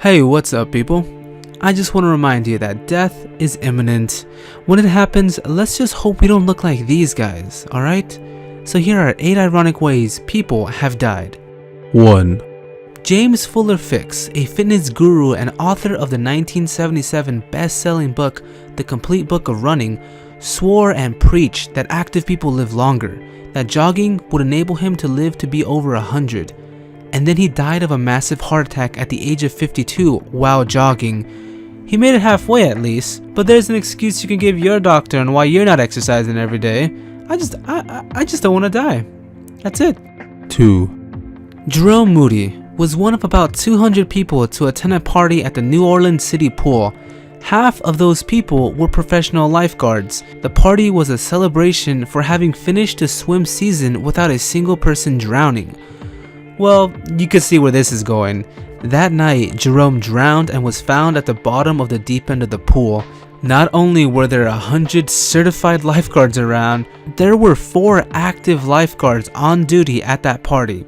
Hey, what's up people? I just want to remind you that death is imminent. When it happens, let's just hope we don't look like these guys, alright? So here are 8 ironic ways people have died. 1. James Fuller Fix, a fitness guru and author of the 1977 best-selling book, The Complete Book of Running, swore and preached that active people live longer, that jogging would enable him to live to be over 100. And then he died of a massive heart attack at the age of 52 while jogging. He made it halfway at least, but there's an excuse you can give your doctor on why you're not exercising every day. I just don't want to die. That's it. 2. Jerome Moody was one of about 200 people to attend a party at the New Orleans City Pool. Half of those people were professional lifeguards. The party was a celebration for having finished the swim season without a single person drowning. Well, you can see where this is going. That night, Jerome drowned and was found at the bottom of the deep end of the pool. Not only were there 100 certified lifeguards around, there were 4 active lifeguards on duty at that party.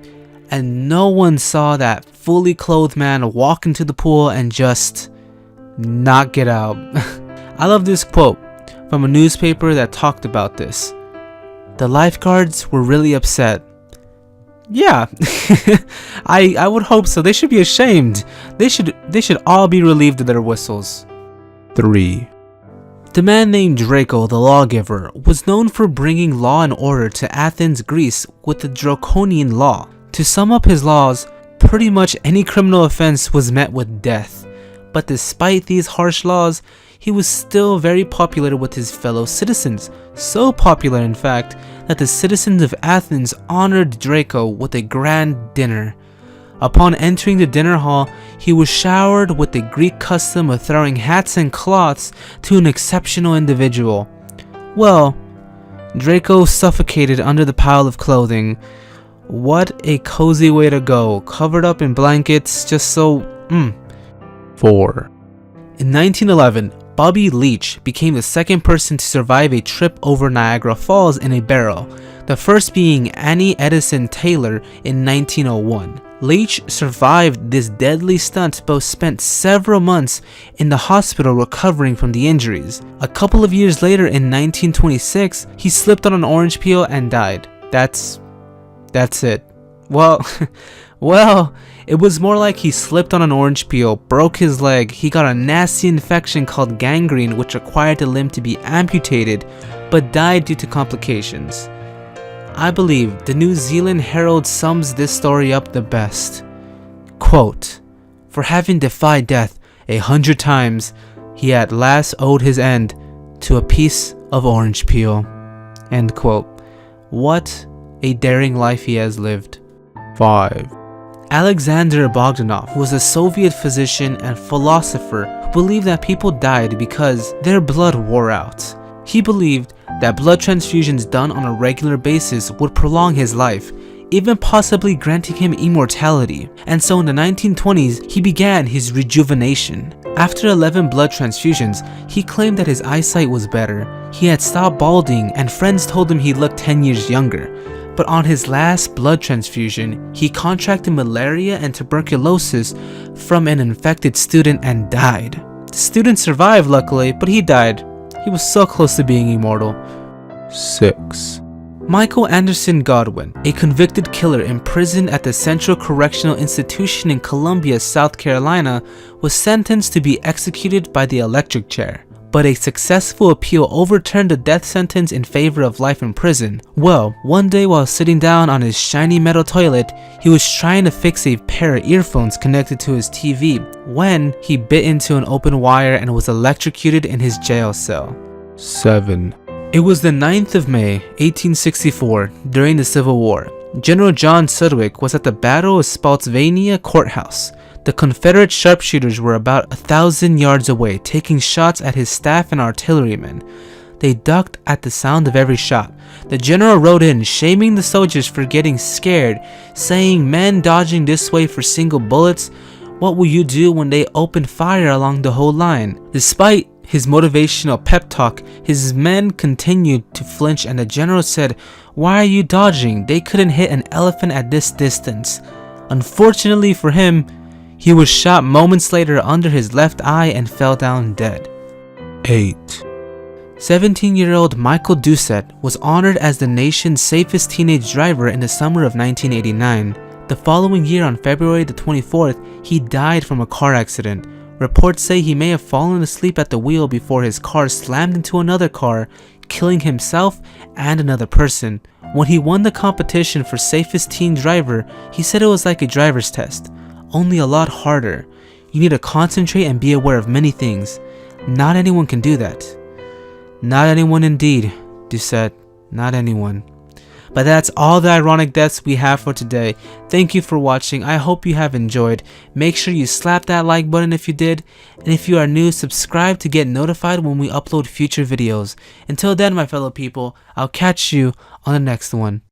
And no one saw that fully clothed man walk into the pool and just not get out. I love this quote from a newspaper that talked about this. The lifeguards were really upset. Yeah, I would hope so. They should be ashamed. They should all be relieved of their whistles. 3. The man named Draco the Lawgiver was known for bringing law and order to Athens, Greece with the draconian law. To sum up his laws, pretty much any criminal offense was met with death. But despite these harsh laws, he was still very popular with his fellow citizens. So popular, in fact, that the citizens of Athens honored Draco with a grand dinner. Upon entering the dinner hall, he was showered with the Greek custom of throwing hats and cloths to an exceptional individual. Well, Draco suffocated under the pile of clothing. What a cozy way to go, covered up in blankets just so... 4. In 1911, Bobby Leach became the second person to survive a trip over Niagara Falls in a barrel, the first being Annie Edison Taylor in 1901. Leach survived this deadly stunt but spent several months in the hospital recovering from the injuries. A couple of years later in 1926, he slipped on an orange peel and died. That's it. Well, it was more like he slipped on an orange peel, broke his leg, he got a nasty infection called gangrene which required the limb to be amputated, but died due to complications. I believe the New Zealand Herald sums this story up the best. Quote, "For having defied death 100 times, he at last owed his end to a piece of orange peel." End quote. What a daring life he has lived. 5. Alexander Bogdanov was a Soviet physician and philosopher who believed that people died because their blood wore out. He believed that blood transfusions done on a regular basis would prolong his life, even possibly granting him immortality. And so in the 1920s, he began his rejuvenation. After 11 blood transfusions, he claimed that his eyesight was better. He had stopped balding and friends told him he looked 10 years younger. But on his last blood transfusion, he contracted malaria and tuberculosis from an infected student and died. The student survived luckily, but he died. He was so close to being immortal. 6. Michael Anderson Godwin, a convicted killer imprisoned at the Central Correctional Institution in Columbia, South Carolina, was sentenced to be executed by the electric chair. But a successful appeal overturned the death sentence in favor of life in prison. Well, one day while sitting down on his shiny metal toilet, he was trying to fix a pair of earphones connected to his TV when he bit into an open wire and was electrocuted in his jail cell. 7. It was the 9th of May, 1864, during the Civil War. General John Sedgwick was at the Battle of Spotsylvania Courthouse. The Confederate sharpshooters were about 1,000 yards away, taking shots at his staff and artillerymen. They ducked at the sound of every shot. The general rode in, shaming the soldiers for getting scared, saying, "Men dodging this way for single bullets, what will you do when they open fire along the whole line?" Despite his motivational pep talk, his men continued to flinch and the general said, "Why are you dodging? They couldn't hit an elephant at this distance." Unfortunately for him, He was shot moments later under his left eye and fell down dead. 8, 17-year-old Michael Doucet was honored as the nation's safest teenage driver in the summer of 1989. The following year, on February the 24th, he died from a car accident. Reports say he may have fallen asleep at the wheel before his car slammed into another car, killing himself and another person. When he won the competition for safest teen driver, he said it was like a driver's test, only a lot harder. You need to concentrate and be aware of many things. Not anyone can do that. Not anyone indeed, Doucet. Not anyone. But that's all the ironic deaths we have for today. Thank you for watching. I hope you have enjoyed. Make sure you slap that like button if you did. And if you are new, subscribe to get notified when we upload future videos. Until then, my fellow people, I'll catch you on the next one.